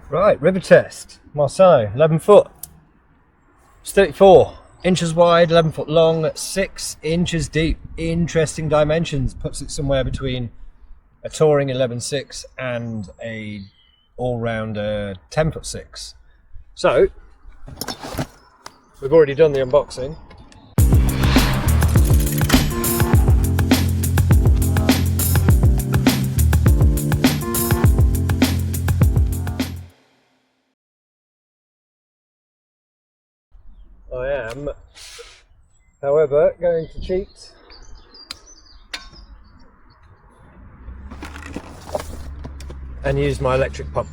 Right, river test. Marcello, 11 foot. It's 34 inches wide, 11 foot long, 6 inches deep. Interesting dimensions. Puts it somewhere between a touring 11.6 and a all-rounder 10 foot 6. So, we've already done the unboxing. I am, however, going to cheat and use my electric pump.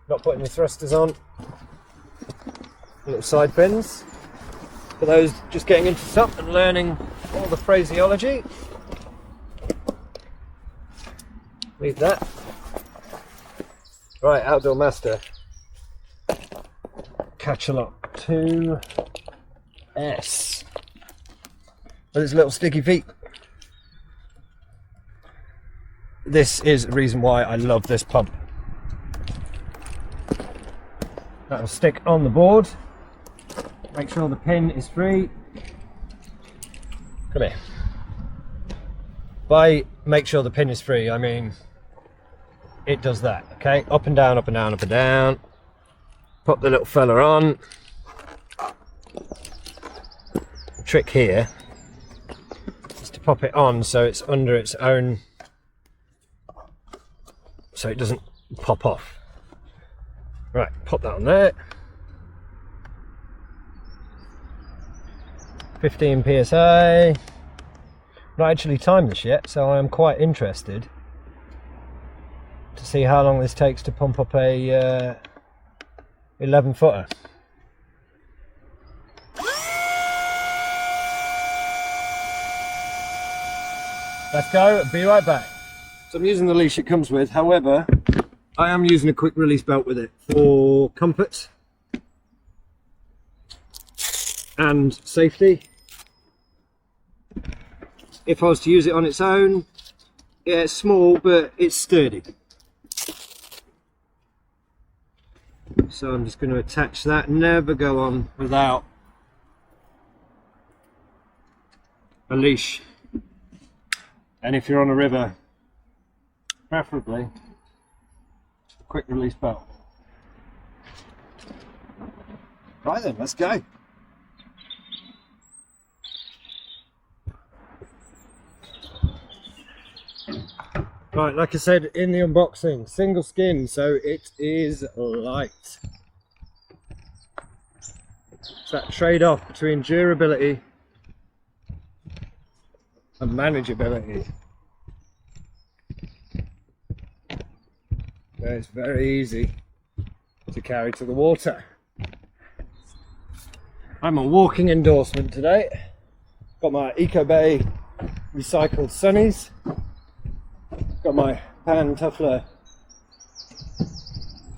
Not putting the thrusters on, little side fins. For those just getting into SUP and learning all the phraseology, leave that. Right, Outdoor Master. Catchalock 2S with its little sticky feet. This is the reason why I love this pump. That'll stick on the board. Make sure the pin is free. Come here. By make sure the pin is free, I mean it does that, okay? Up and down, up and down, up and down. Pop the little fella on. The trick here is to pop it on so it's under its own, so it doesn't pop off. Right, pop that on there. 15 psi. Not actually timed this yet, so I am quite interested to see how long this takes to pump up a 11 footer. Let's go, be right back. So I'm using the leash it comes with, however, I am using a quick release belt with it for comfort and safety. If I was to use it on its own, yeah, it's small, but it's sturdy. So I'm just going to attach that, never go on without a leash. And if you're on a river, preferably a quick release belt. Right then, let's go. Right, like I said in the unboxing, single skin, so it is light. It's that trade-off between durability and manageability. So it's very easy to carry to the water. I'm a walking endorsement today. Got my EcoBay recycled sunnies. Got my Pantufler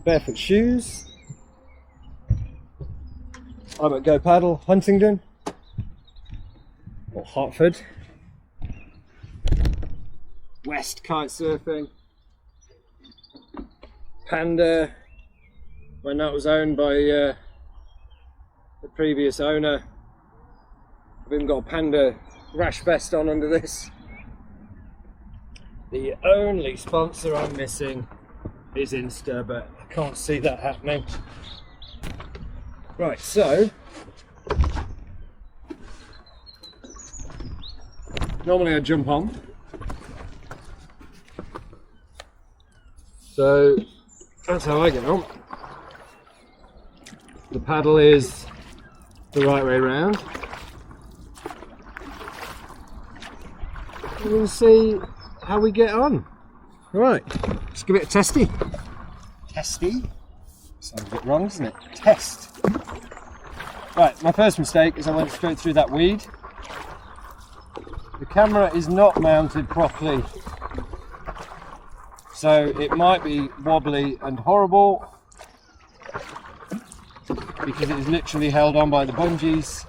barefoot shoes. I'm at Go Paddle, Huntingdon, or Hartford. West kite surfing. Panda, when that was owned by the previous owner. I've even got a Panda rash vest on under this. The only sponsor I'm missing is Insta, but I can't see that happening. Right, so normally I jump on. So that's how I get on. The paddle is the right way around. We'll see how we get on. Right, let's give it a testy. Testy? Sounds a bit wrong, doesn't it? Test. Right, my first mistake is I went straight through that weed. The camera is not mounted properly, so it might be wobbly and horrible because it is literally held on by the bungees.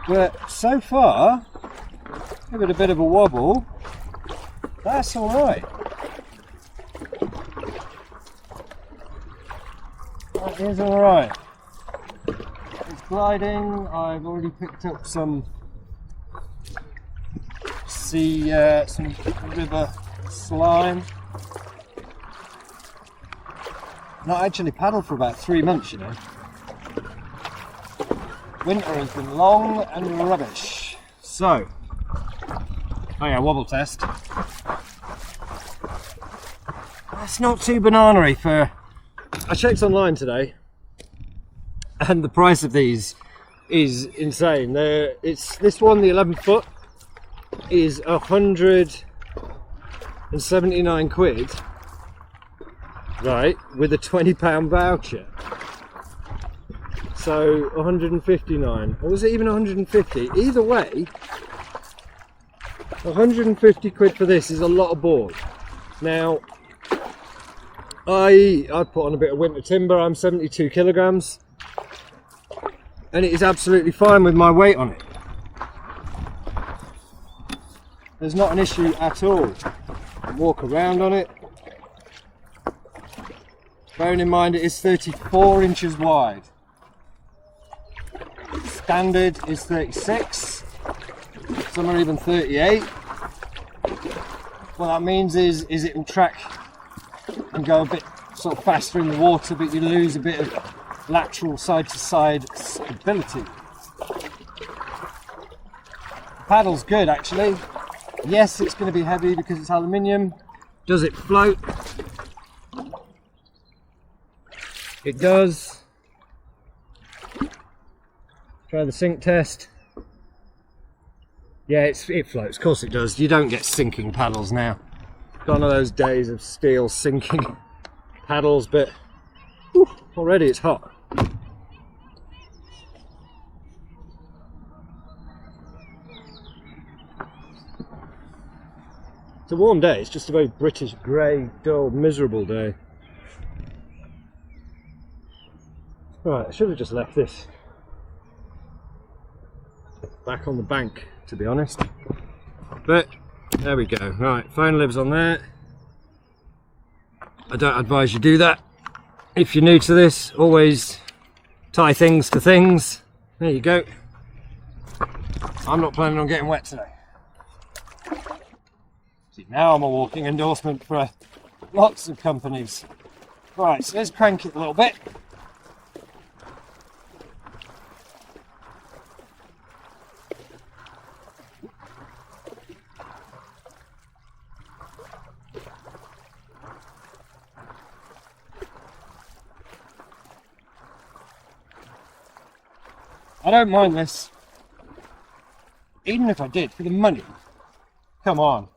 But so far, give it a bit of a wobble, that's alright. It is alright. It's gliding. I've already picked up some some river slime. Not actually paddled for about 3 months, you know. Winter has been long and rubbish. So, oh yeah, wobble test. That's not too banana-y for... I checked online today, and the price of these is insane. It's this one, the 11 foot, is 179 quid, right, with a £20 voucher. So 159, or was it even 150? Either way, 150 quid for this is a lot of board. Now, I put on a bit of winter timber. I'm 72 kilograms, and it is absolutely fine with my weight on it. There's not an issue at all. I walk around on it. Bearing in mind it is 34 inches wide. Standard is 36. Some are even 38. What that means is it will track and go a bit sort of faster in the water, but you lose a bit of lateral side to side stability. The paddle's good actually. Yes, it's going to be heavy because it's aluminium. Does it float? It does. Try the sink test. Yeah, it floats. Of course it does. You don't get sinking paddles now. Gone are those days of steel sinking paddles, but whew, already it's hot. It's a warm day. It's just a very British, grey, dull, miserable day. Right, I should have just left this back on the bank, to be honest. But there we go. Right, phone lives on there. I don't advise you do that. If you're new to this, always tie things to things. There you go. I'm not planning on getting wet today. See, now I'm a walking endorsement for lots of companies. Right, so let's crank it a little bit. I don't mind this, even if I did, for the money. Come on,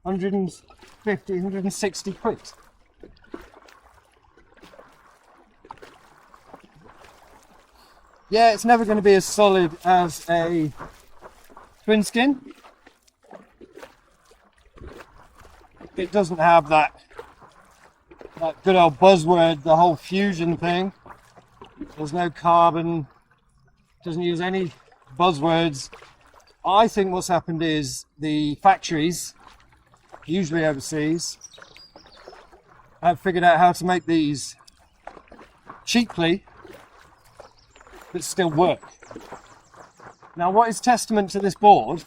150, 160 quid. Yeah, it's never going to be as solid as a twin skin. It doesn't have that good old buzzword, the whole fusion thing. There's no carbon. Doesn't use any buzzwords. I think what's happened is the factories, usually overseas, have figured out how to make these cheaply but still work. Now, what is testament to this board,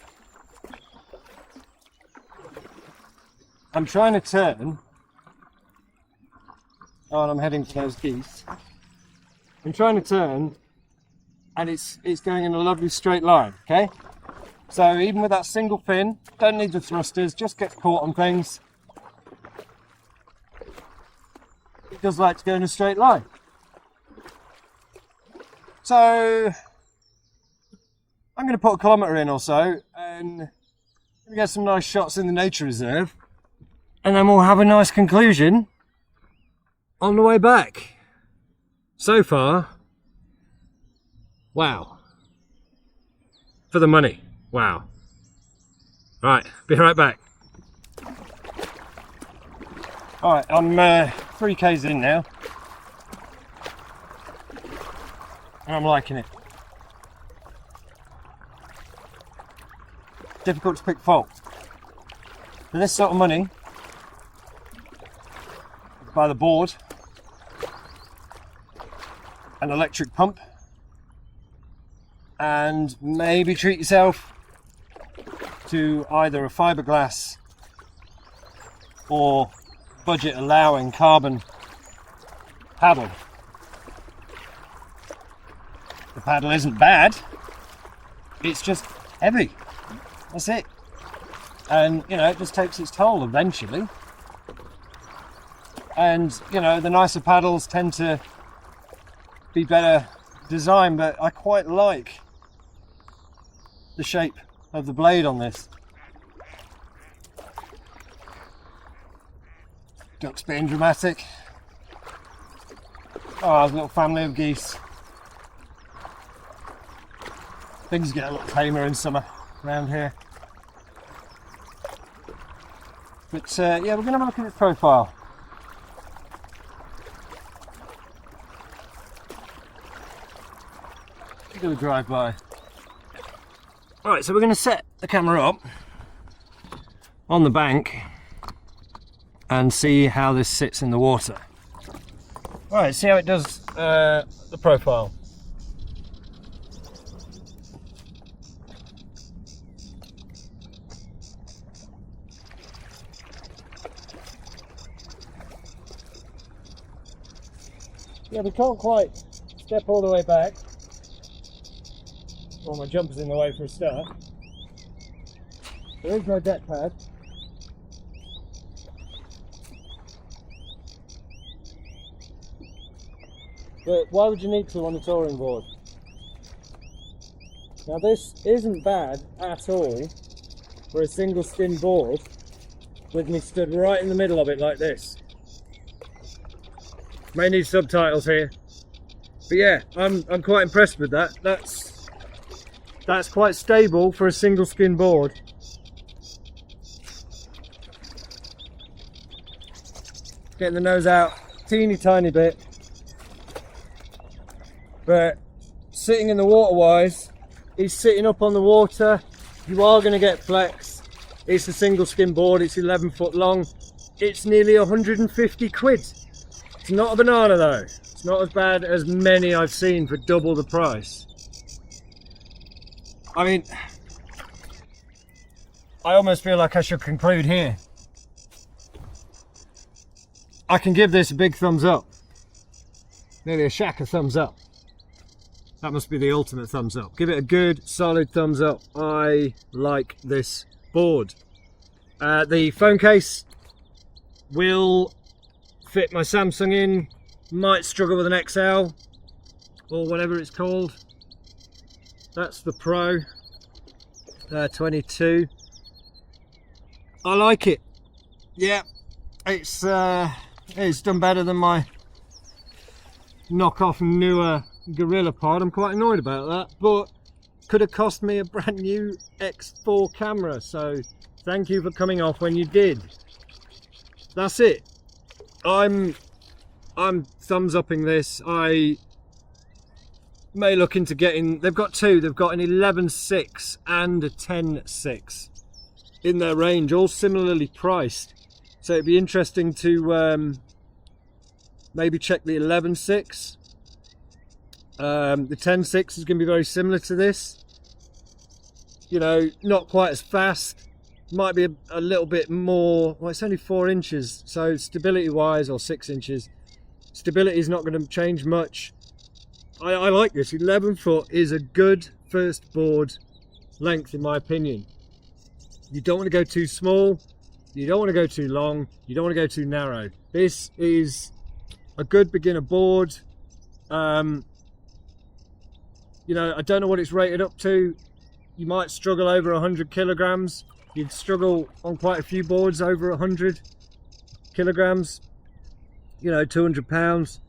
I'm trying to turn, oh, and I'm heading for those geese. I'm trying to turn, and it's going in a lovely straight line, okay? So even with that single fin, don't need the thrusters, just gets caught on things. It does like to go in a straight line. So I'm going to put a kilometre in or so, and we get some nice shots in the nature reserve, and then we'll have a nice conclusion on the way back. So far, wow. For the money, wow. Right, be right back. Alright, I'm 3k's in now. And I'm liking it. Difficult to pick fault. For this sort of money, by the board, an electric pump, and maybe treat yourself to either a fiberglass or budget allowing carbon paddle. The paddle isn't bad, it's just heavy, that's it. And you know, it just takes its toll eventually. And you know, the nicer paddles tend to be better designed, but I quite like the shape of the blade on this. Ducks being dramatic. Oh, there's a little family of geese. Things get a little tamer in summer around here. But yeah, we're going to have a look at its profile. Do a drive-by. Alright, so we're going to set the camera up on the bank and see how this sits in the water. Alright, see how it does the profile. Yeah, we can't quite step all the way back. Well, my jumper's in the way for a start. There is no deck pad. But why would you need to on a touring board? Now this isn't bad at all for a single skin board with me stood right in the middle of it like this. May need subtitles here. But yeah, I'm quite impressed with that. That's quite stable for a single skin board. Getting the nose out teeny tiny bit. But sitting in the water wise, he's sitting up on the water. You are going to get flex. It's a single skin board, it's 11 foot long. It's nearly 150 quid. It's not a banana though. It's not as bad as many I've seen for double the price. I mean, I almost feel like I should conclude here. I can give this a big thumbs up. Nearly a shack of thumbs up. That must be the ultimate thumbs up. Give it a good, solid thumbs up. I like this board. The phone case will fit my Samsung in. Might struggle with an XL or whatever it's called. That's the Pro 22. I like it. Yeah, it's done better than my knockoff newer Gorilla Pod. I'm quite annoyed about that, but could have cost me a brand new X4 camera. So thank you for coming off when you did. That's it. I'm thumbs upping this. I may look into getting, they've got two, they've got an 11.6 and a 10.6 in their range, all similarly priced. So it'd be interesting to maybe check the 11.6. The 10.6 is going to be very similar to this. You know, not quite as fast. Might be a little bit more, well, it's only 4 inches, so stability wise, or 6 inches, stability is not going to change much. I like this. 11 foot is a good first board length in my opinion. You don't want to go too small, you don't want to go too long, you don't want to go too narrow. This is a good beginner board. You know, I don't know what it's rated up to. You might struggle over 100 kilograms. You'd struggle on quite a few boards over 100 kilograms, you know, 200 pounds.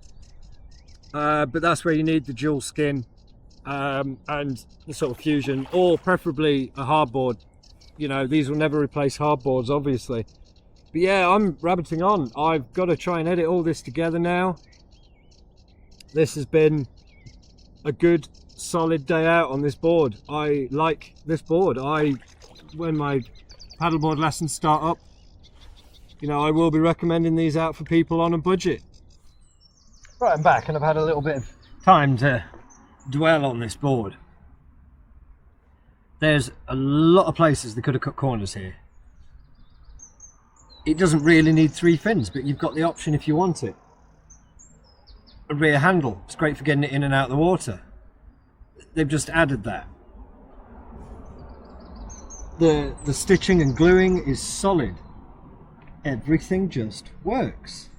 But that's where you need the dual skin and the sort of fusion, or preferably a hardboard. You know, these will never replace hardboards, obviously. But yeah, I'm rabbiting on. I've got to try and edit all this together now. This has been a good, solid day out on this board. I like this board. When my paddleboard lessons start up, you know, I will be recommending these out for people on a budget. Right, I'm back and I've had a little bit of time to dwell on this board. There's a lot of places they could have cut corners here. It doesn't really need 3 fins, but you've got the option if you want it. A rear handle, it's great for getting it in and out of the water. They've just added that. The stitching and gluing is solid. Everything just works.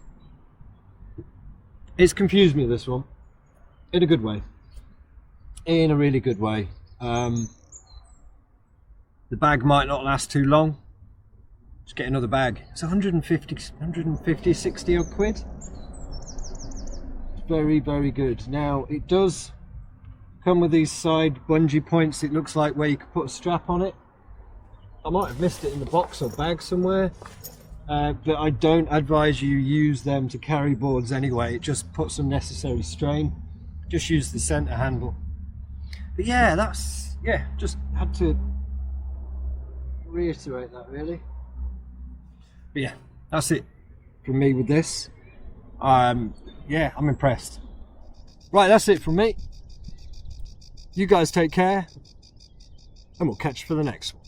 It's confused me, this one, in a good way. In a really good way. The bag might not last too long. Just get another bag. It's 150, 60 odd quid. Very, very good. Now, it does come with these side bungee points, it looks like, where you could put a strap on it. I might have missed it in the box or bag somewhere, but I don't advise you use them to carry boards anyway. It just puts unnecessary strain. Just use the center handle. But yeah, just had to reiterate that, really. But yeah, that's it from me with this. Yeah, I'm impressed. Right, that's it from me. You guys take care, and we'll catch you for the next one.